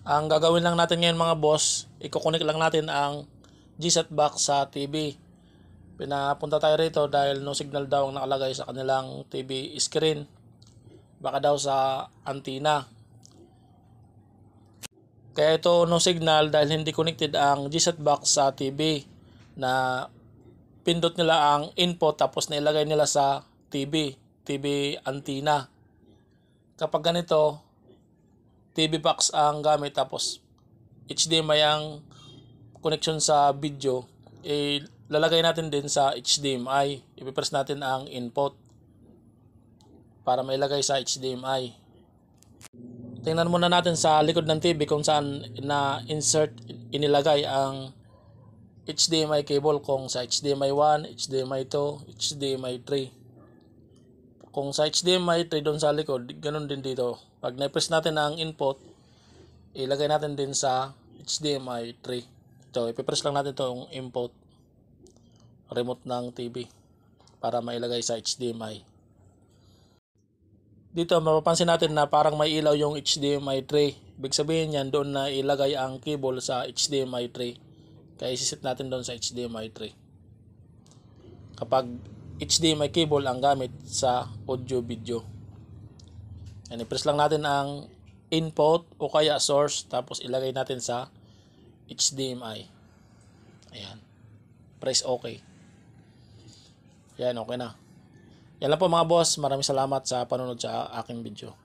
Ang gagawin lang natin ngayon mga boss, i-connect lang natin ang GSET box sa TV. Pinapunta tayo rito dahil no signal daw ang nakalagay sa kanilang TV screen. Baka daw sa antenna. Kaya ito no signal dahil hindi connected ang GSET box sa TV na pindot nila ang input tapos nailagay nila sa TV antenna. Kapag ganito, TV box ang gamit tapos HDMI ang connection sa video, lalagay natin din sa HDMI. Ipipress natin ang input para mailagay sa HDMI. Tingnan muna natin sa likod ng TV kung saan inilagay ang HDMI cable, kung sa HDMI 1, HDMI 2, HDMI 3. Kung sa HDMI 3 doon sa likod, ganun din dito. Pag na-press natin ang input, ilagay natin din sa HDMI 3. Ito, ipipress lang natin itong input remote ng TV para mailagay sa HDMI. Dito mapapansin natin na parang may ilaw yung HDMI 3. Ibig sabihin yan, doon na ilagay ang cable sa HDMI 3. Kaya isisit natin doon sa HDMI 3. Kapag HDMI cable ang gamit sa audio video. Yan, i-press lang natin ang input o kaya source tapos ilagay natin sa HDMI. Ayan. Press OK. Yan, okay na. Yan lang po mga boss. Maraming salamat sa panonood sa aking video.